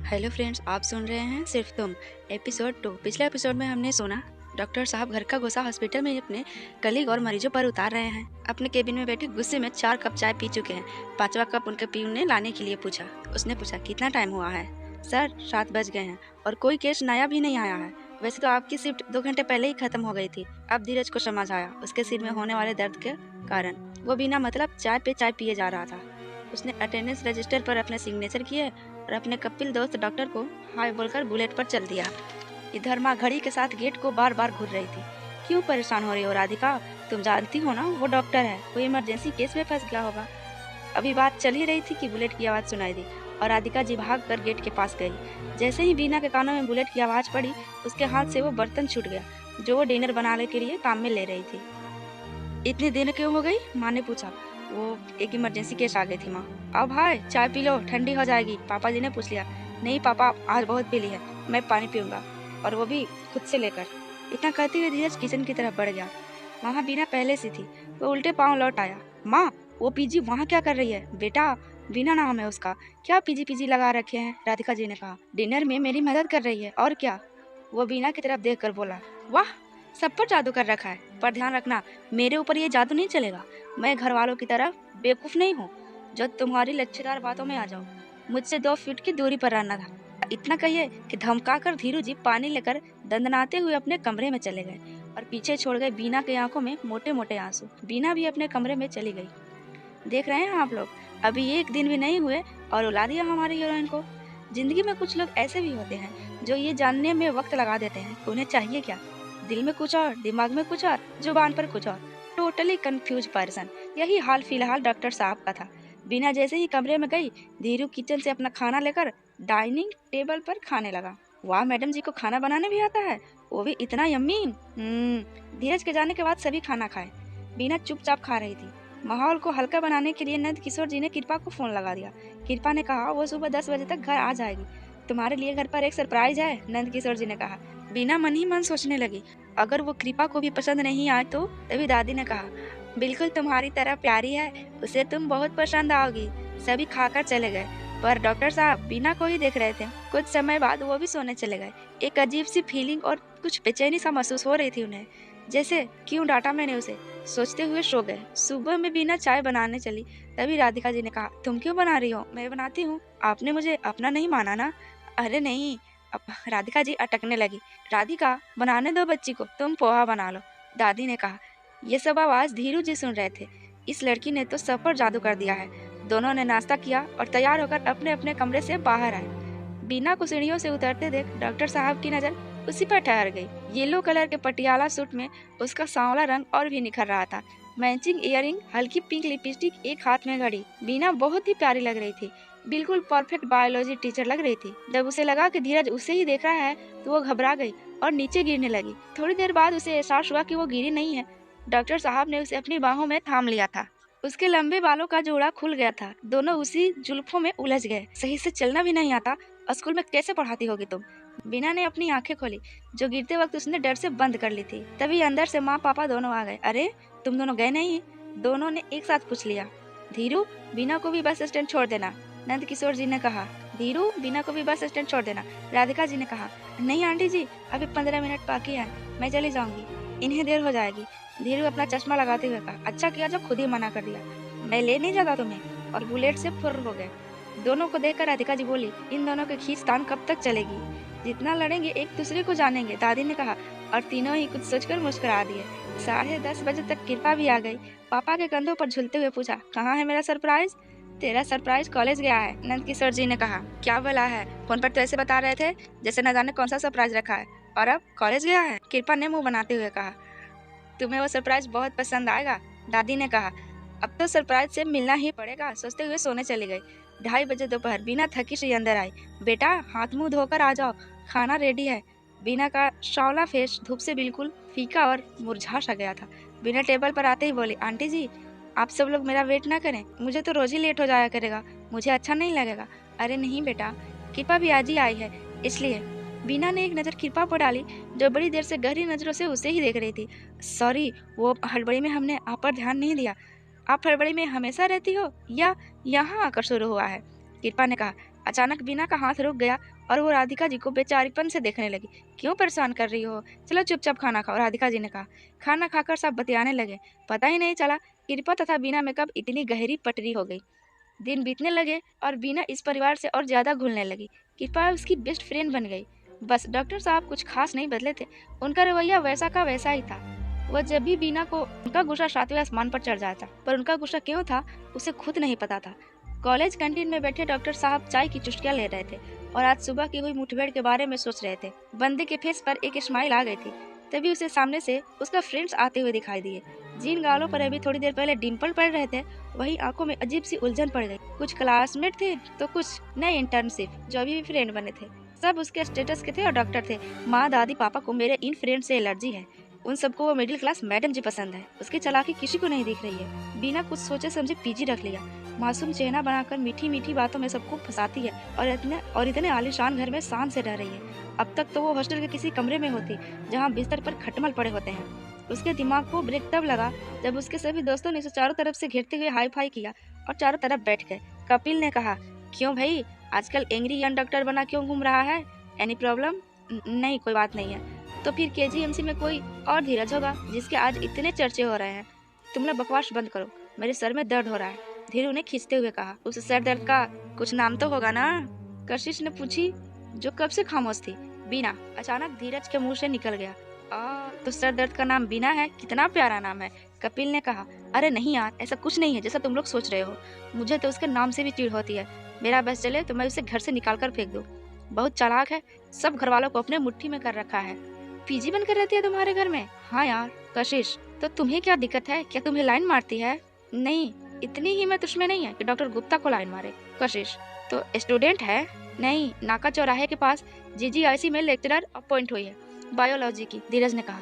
Hello friends, आप सुन रहे हैं सिर्फ तुम एपिसोड 2। पिछले एपिसोड में हमने सुना डॉक्टर साहब घर का गुस्सा हॉस्पिटल में अपने कलीग और मरीजों पर उतार रहे हैं। अपने केबिन में बैठे गुस्से में 4 कप चाय पी चुके हैं। 5वां कप उनके पीयू ने लाने के लिए पूछा। उसने पूछा, कितना टाइम हुआ है? सर, 7 बज गए हैं और कोई केस नया भी नहीं आया है। वैसे तो आपकी शिफ्ट 2 घंटे पहले ही खत्म हो गई थी। अब धीरज को समझ आया उसके सिर में होने वाले दर्द के कारण वो बिना मतलब चाय पे चाय पिए जा रहा था। उसने अटेंडेंस रजिस्टर पर अपने सिग्नेचर किए और अपने कपिल दोस्त डॉक्टर को हाय बोलकर बुलेट पर चल दिया। इधर माँ घड़ी के साथ गेट को बार बार घूर रही थी। क्यों परेशान हो रही हो राधिका? तुम जानती हो ना वो डॉक्टर है, कोई इमरजेंसी केस में फंस गया होगा। अभी बात चल ही रही थी कि बुलेट की आवाज़ सुनाई दी और राधिका जी भाग कर गेट के पास गई। जैसे ही बीना के कानों में बुलेट की आवाज़ पड़ी, उसके हाथ से वो बर्तन छूट गया जो वो डिनर बनाने के लिए काम में ले रही थी। इतनी देर क्यों हो गई? माँ ने पूछा। वो एक इमरजेंसी केस आ गई थी माँ। अब भाई चाय पी लो, ठंडी हो जाएगी, पापा जी ने पूछ लिया। नहीं पापा, आज बहुत पी ली है, मैं पानी पीऊंगा, और वो भी खुद से लेकर। इतना कहते हुए धीरज किचन की तरफ बढ़ गया। वहाँ बीना पहले से थी। वो उल्टे पाँव लौट आया। माँ, वो पीजी वहाँ क्या कर रही है? बेटा, बीना नाम है उसका, क्या पीजी पीजी लगा रखे हैं? राधिका जी ने कहा। डिनर में मेरी मदद कर रही है और क्या? वो बीना की तरफ देख कर बोला। वाह, सब पर जादू कर रखा है, पर ध्यान रखना मेरे ऊपर ये जादू नहीं चलेगा। मैं घर वालों की तरफ बेवकूफ नहीं हूँ जो तुम्हारी लच्छेदार बातों में आ जाऊँ। मुझसे 2 फीट की दूरी पर रहना था। इतना कहिए कि धमकाकर धीरू जी पानी लेकर दंदनाते हुए अपने कमरे में चले गए और पीछे छोड़ गए बीना की आंखों में मोटे मोटे आंसू। बीना भी अपने कमरे में चली गई। देख रहे हैं आप लोग, अभी एक दिन भी नहीं हुए और उला दिया हमारी हीरोइन को। जिंदगी में कुछ लोग ऐसे भी होते हैं जो ये जानने में वक्त लगा देते हैं उन्हें चाहिए क्या। दिल में कुछ और, दिमाग में कुछ और, जुबान पर कुछ और। Totally confuse person. यही हाल फिलहाल डॉक्टर साहब का था। बिना जैसे ही कमरे में गई, धीरू किचन से अपना खाना लेकर डाइनिंग टेबल पर खाने लगा। वाह, मैडम जी को खाना बनाने भी आता है, वो भी इतना यम्मी। धीरज के जाने के बाद सभी खाना खाए। बीना चुपचाप खा रही थी। माहौल को हल्का बनाने के लिए नंद किशोर जी ने कृपा को फोन लगा दिया। कृपा ने कहा वो सुबह 10 बजे तक घर आ जाएगी। तुम्हारे लिए घर पर एक सरप्राइज है, नंद किशोर जी ने कहा। बीना मन ही मन सोचने लगी, अगर वो कृपा को भी पसंद नहीं आए तो? तभी दादी ने कहा, बिल्कुल तुम्हारी तरह प्यारी है, उसे तुम बहुत पसंद आओगी। सभी खाकर चले गए, पर डॉक्टर साहब बीना को ही देख रहे थे। कुछ समय बाद वो भी सोने चले गए। एक अजीब सी फीलिंग और कुछ बेचैनी सा महसूस हो रही थी उन्हें, जैसे क्यों डांटा मैंने उसे। सोचते हुए सो गए। सुबह में बीना चाय बनाने चली, तभी राधिका जी ने कहा, तुम क्यों बना रही हो? मैं बनाती हूँ। आपने मुझे अपना नहीं माना ना? अरे नहीं। अब राधिका जी अटकने लगी। राधिका, बनाने दो बच्ची को, तुम पोहा बना लो, दादी ने कहा। ये सब आवाज धीरू जी सुन रहे थे। इस लड़की ने तो सब पर जादू कर दिया है। दोनों ने नाश्ता किया और तैयार होकर अपने अपने कमरे से बाहर आए। बीना को सीढ़ियों से उतरते देख डॉक्टर साहब की नजर उसी पर ठहर गई। येलो कलर के पटियाला सूट में उसका सांवला रंग और भी निखर रहा था। मैचिंग इयररिंग, हल्की पिंक लिपस्टिक, एक हाथ में घड़ी। बीना बहुत ही प्यारी लग रही थी, बिल्कुल परफेक्ट बायोलॉजी टीचर लग रही थी। जब उसे लगा कि धीरज उसे ही देख रहा है तो वो घबरा गई और नीचे गिरने लगी। थोड़ी देर बाद उसे एहसास हुआ कि वो गिरी नहीं है। डॉक्टर साहब ने उसे अपनी बाहों में थाम लिया था। उसके लंबे बालों का जोड़ा खुल गया था। दोनों उसी जुल्फों में उलझ गए। सही से चलना भी नहीं आता, स्कूल में कैसे पढ़ाती होगी तुम? बीना ने अपनी आंखें खोली, जो गिरते वक्त उसने डर से बंद कर ली थी। तभी अंदर से माँ पापा दोनों आ गए। अरे, तुम दोनों गए नहीं? दोनों ने एक साथ पूछ लिया। धीरू, बीना को भी बस स्टैंड छोड़ देना, नंद किशोर जी ने कहा। धीरू, बीना को भी बस स्टैंड छोड़ देना, राधिका जी ने कहा। नहीं आंटी जी, अभी 15 मिनट बाकी है, मैं चली जाऊंगी, इन्हें देर हो जाएगी। धीरू अपना चश्मा लगाते हुए कहा। अच्छा किया जो खुद ही मना कर दिया, मैं ले नहीं जाता तुम्हें। और बुलेट से फुर्र हो गए। दोनों को देखकर राधिका जी बोली, इन दोनों की खींचतान कब तक चलेगी? जितना लड़ेंगे एक दूसरे को जानेंगे, दादी ने कहा। और तीनों ही कुछ सोचकर मुस्कुरा दिए। 10:30 बजे तक कृपा भी आ गई। पापा के कंधों पर झूलते हुए पूछा, कहाँ है मेरा सरप्राइज? तेरा सरप्राइज कॉलेज गया है, नंद किशोर जी ने कहा। क्या भला है, फोन पर तो ऐसे बता रहे थे जैसे न जाने कौन सा सरप्राइज रखा है, और अब कॉलेज गया है? कृपा ने मुंह बनाते हुए कहा। तुम्हें वो सरप्राइज बहुत पसंद आएगा, दादी ने कहा। अब तो सरप्राइज से मिलना ही पड़ेगा, सोचते हुए सोने चली गई। 2:30 बजे दोपहर बीना थकी सी अंदर आई। बेटा, हाथ मुंह धोकर आ जाओ, खाना रेडी है। बीना का शावला फेस धूप से बिल्कुल फीका और मुरझा सा गया था। बीना टेबल पर आते ही बोली, आंटी जी, आप सब लोग मेरा वेट ना करें, मुझे तो रोज ही लेट हो जाया करेगा, मुझे अच्छा नहीं लगेगा। अरे नहीं बेटा, कृपा भी आज ही आई है, इसलिए। बीना ने एक नज़र कृपा पर डाली, जो बड़ी देर से गहरी नज़रों से उसे ही देख रही थी। सॉरी, वो हड़बड़ी में हमने आप पर ध्यान नहीं दिया। आप हड़बड़ी में हमेशा रहती हो या यहाँ आकर शुरू हुआ है? कृपा ने कहा। अचानक बीना का हाथ रुक गया और वो राधिका जी को बेचारीपन से देखने लगी। क्यों परेशान कर रही हो? चलो चुपचाप खाना खाओ, राधिका जी ने कहा। खाना खाकर सब बतियाने लगे। पता ही नहीं चला कृपा तथा बीना में कब इतनी गहरी पटरी हो गई। दिन बीतने लगे और बीना इस परिवार से और ज्यादा घुलने लगी। कृपा उसकी बेस्ट फ्रेंड बन गई। बस डॉक्टर साहब कुछ खास नहीं बदले थे, उनका रवैया वैसा का वैसा ही था। वह जब भी बीना को उनका गुस्सा सातवें आसमान पर चढ़ जाता, पर उनका गुस्सा क्यों था उसे खुद नहीं पता था। कॉलेज कैंटीन में बैठे डॉक्टर साहब चाय की चुस्कियां ले रहे थे और आज सुबह की हुई मुठभेड़ के बारे में सोच रहे थे। बंदे के फेस पर एक स्माइल आ गई थी। तभी उसे सामने से उसका फ्रेंड्स आते हुए दिखाई दिए। जिन गालों पर अभी थोड़ी देर पहले डिम्पल पड़ रहे थे, वही आंखों में अजीब सी उलझन पड़ गई। कुछ क्लासमेट थे तो कुछ नए इंटर्नशिप जो अभी भी फ्रेंड बने थे। सब उसके स्टेटस के थे और डॉक्टर थे। माँ दादी पापा को मेरे इन फ्रेंड से एलर्जी है। उन सबको वो मिडिल क्लास मैडम जी पसंद है। उसकी चालाकी किसी को नहीं दिख रही है। बिना कुछ सोचे समझे पीजी रख लिया। मासूम चेहरा बनाकर मीठी मीठी बातों में सबको फंसाती है और इतने आलीशान घर में शान से रह रही है। अब तक तो वो हॉस्टल के किसी कमरे में होती जहाँ बिस्तर पर खटमल पड़े होते हैं। उसके दिमाग को ब्रेक तब लगा जब उसके सभी दोस्तों ने उसे चारों तरफ से घेरते हुए हाई फाई किया और चारों तरफ बैठ गए। कपिल ने कहा, क्यों भाई आजकल एंग्री यंग डॉक्टर बना क्यों घूम रहा है? Any problem? नहीं कोई बात नहीं है। तो फिर केजीएमसी में कोई और धीरज होगा जिसके आज इतने चर्चे हो रहे हैं। तुम लोग बकवास बंद करो, मेरे सर में दर्द हो रहा है, धीरू ने खींचते हुए कहा। उस सर दर्द का कुछ नाम तो होगा ना? कशिश ने पूछी, जो कब से खामोश थी। बीना अचानक धीरज के मुंह से निकल गया। तो सर दर्द का नाम बीना है? कितना प्यारा नाम है। कपिल ने कहा, अरे नहीं यार, ऐसा कुछ नहीं है जैसा तुम लोग सोच रहे हो। मुझे तो उसके नाम से भी चिढ़ होती है। मेरा बस चले तो मैं उसे घर से निकाल कर फेंक दूं। बहुत चालाक है, सब घर वालों को अपने मुट्ठी में कर रखा है। पीजी बनकर रहती है तुम्हारे घर में? हाँ यार। कशिश, तो तुम्हें क्या दिक्कत है? क्या तुम्हें लाइन मारती है? नहीं, इतनी हिम्मत उसमें नहीं है कि डॉक्टर गुप्ता को लाइन मारे। कशिश, तो स्टूडेंट है? नहीं, नाका चौराहे के पास जीजीआईसी में लेक्चरर अपॉइंट हुई है बायोलॉजी की, धीरज ने कहा।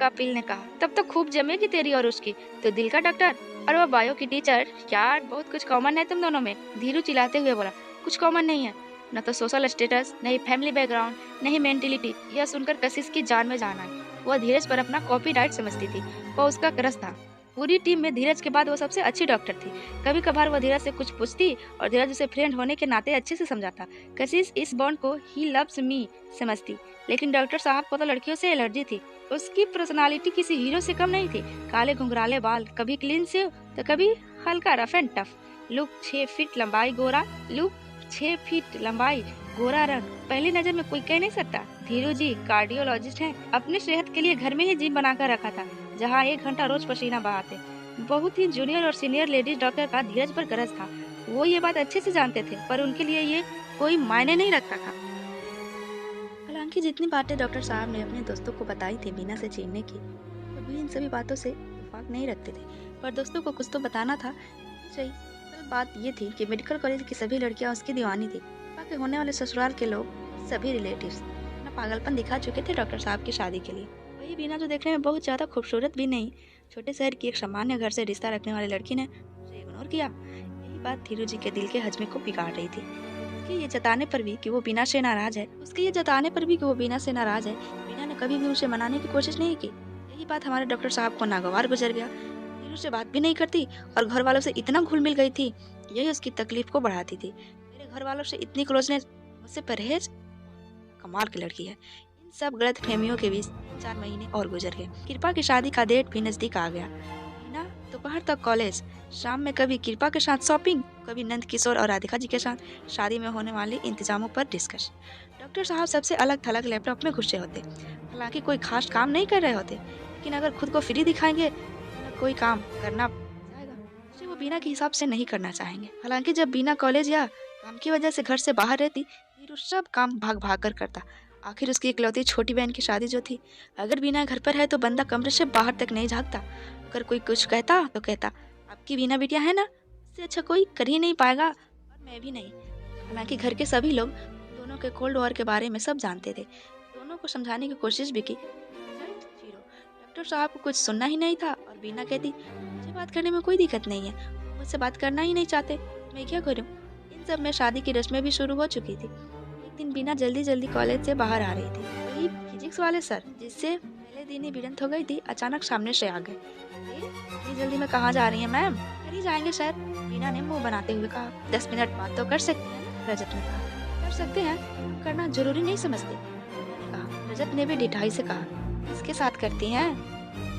कपिल ने कहा, तब तो खूब जमेगी तेरी और उसकी। तो दिल का डॉक्टर और वो बायो की टीचर, यार बहुत कुछ कॉमन है तुम दोनों में। धीरू चिल्लाते हुए बोला, कुछ कॉमन नहीं है, न तो सोशल स्टेटस, नहीं फैमिली बैकग्राउंड, नहीं मेंटेलिटी। यह सुनकर कशिश की जान में जान आई। वह धीरज पर अपना कॉपीराइट समझती थी, वह उसका क्रश था। पूरी टीम में धीरज के बाद वो सबसे अच्छी डॉक्टर थी। कभी कभार वह धीरज से कुछ पूछती और धीरज उसे फ्रेंड होने के नाते अच्छे से समझाता। कशिश इस बॉन्ड को ही लव्स मी समझती, लेकिन डॉक्टर साहब को तो लड़कियों से एलर्जी थी। उसकी पर्सनालिटी किसी हीरो से कम नहीं थी। काले घुंघराले बाल, कभी क्लीन से तो कभी हल्का rough and tough look, 6 feet लंबाई, गोरा रंग। पहली नजर में कोई कह नहीं सकता। धीरू जी कार्डियोलॉजिस्ट हैं, अपनी सेहत के लिए घर में ही जिम बनाकर रखा था, जहां 1 घंटा रोज पसीना बहाते। बहुत ही जूनियर और सीनियर लेडीज डॉक्टर का धीरज पर गरज था। वो ये बात अच्छे से जानते थे, पर उनके लिए ये कोई मायने नहीं रखता था। हालांकि जितनी बातें डॉक्टर साहब ने अपने दोस्तों को बताई थी बीना से छीनने की, वो भी इन सभी बातों से इत्तेफाक नहीं रखते थे, पर दोस्तों को कुछ तो बताना था। सही बात ये थी कि मेडिकल कॉलेज की सभी लड़कियां उसकी दीवानी थी। बाकी होने वाले ससुराल के लोग, सभी रिलेटिव्स अपना पागलपन दिखा चुके थे डॉक्टर साहब की शादी के लिए। वही बीना जो देखने में बहुत ज्यादा खूबसूरत भी नहीं, छोटे शहर की एक सामान्य घर से रिश्ता रखने वाली लड़की ने उसे इग्नोर किया। यही बात धीरू जी के दिल के हजमे को बिगाड़ रही थी। उसके ये जताने पर भी कि वो बीना से नाराज है, बीना ने कभी भी उसे मनाने की कोशिश नहीं की। यही बात हमारे डॉक्टर साहब को नागवार गुजर गया। धीरू से बात भी नहीं करती और घर वालों से इतना घुल मिल गई थी, यही उसकी तकलीफ को बढ़ाती थी। मेरे घर वालों से इतनी क्लोजनेस, मुझसे परहेज, कमाल की लड़की है। इन सब गलत फहमियों के बीच 4 महीने और गुजर गए। कृपा की शादी का डेट भी नजदीक आ गया। बीना दोपहर तक कॉलेज, शाम में कभी कृपा के साथ शॉपिंग, कभी नंद किशोर और राधिका जी के साथ शादी में होने वाले इंतजामों पर डिस्कस। डॉक्टर साहब सबसे अलग थलग लैपटॉप में घुसे होते। हालांकि कोई खास काम नहीं कर रहे होते, लेकिन अगर खुद को फ्री दिखाएंगे तो कोई काम करना जाएगा जो वो बीना के हिसाब से नहीं करना चाहेंगे। हालांकि जब बीना कॉलेज या काम की वजह से घर से बाहर रहती, धीरू सब काम भाग भाग कर करता। आखिर उसकी इकलौती छोटी बहन की शादी जो थी। अगर बीना घर पर है तो बंदा कमरे से बाहर तक नहीं झाँकता। अगर कोई कुछ कहता तो कहता, आपकी बीना बिटिया है ना, इससे अच्छा कोई कर ही नहीं पाएगा, और मैं भी नहीं। हालांकि घर के सभी लोग दोनों के कोल्ड वॉर के बारे में सब जानते थे। दोनों को समझाने की कोशिश भी की। डॉक्टर साहब को कुछ सुनना ही नहीं था और बीना कहती, मुझे बात करने में कोई दिक्कत नहीं है, मुझसे बात करना ही नहीं चाहते, मैं क्या करूं। इन सब में शादी की रस्में भी शुरू हो चुकी थी। एक दिन बीना जल्दी जल्दी कॉलेज से बाहर आ रही थी। वही फिजिक्स वाले सर जिससे पहले दिन ही भिड़ंत हो गई थी, अचानक सामने से आ गए। इतनी जल्दी में कहाँ जा रही है मैम? कहीं जाएंगे सर, बीना ने मुंह बनाते हुए कहा। 10 मिनट बात तो कर सकते हैं। रजत ने कहा। कर सकते हैं, करना जरूरी नहीं समझते, मैंने कहा। रजत ने भी ढिठाई से कहा, किसके साथ करती हैं?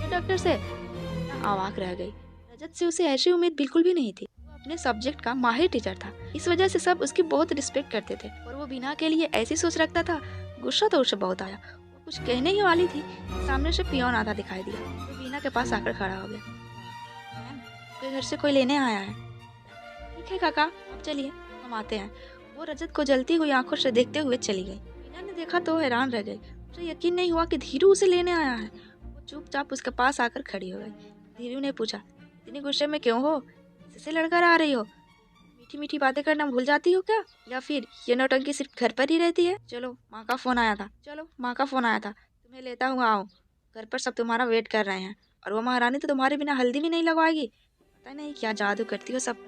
ये डॉक्टर से? अवाक रह गई। रजत से उसे ऐसी उम्मीद बिल्कुल भी नहीं थी। वो अपने सब्जेक्ट का माहिर टीचर था, इस वजह से सब उसकी बहुत रिस्पेक्ट करते थे और वो बिना के लिए ऐसी सोच रखता था। गुस्सा तो उसे बहुत आया। वो कुछ कहने ही वाली थी, सामने से पियोन आता दिखाई दिया। वो बीना के पास आकर खड़ा हो गया। मैम, आपके घर से कोई लेने आया है। ठीक है काका, आप चलिए, हम आते हैं। वो रजत को जलती हुई आंखों से देखते हुए चली गई। बीना ने देखा तो हैरान रह गई। उसे यकीन नहीं हुआ कि धीरू उसे लेने आया है। वो चुपचाप उसके पास आकर खड़ी हो गई। धीरू ने पूछा, इतनी गुस्से में क्यों हो? किससे लड़कर आ रही हो? मीठी मीठी बातें करना भूल जाती हो क्या? या फिर ये नौटंकी सिर्फ घर पर ही रहती है? चलो माँ का फोन आया था, तुम्हें लेता हूँ, आओ। घर पर सब तुम्हारा वेट कर रहे हैं और वो महारानी तो तुम्हारे बिना हल्दी भी नहीं लगवाएगी। पता नहीं क्या जादू करती हो सब।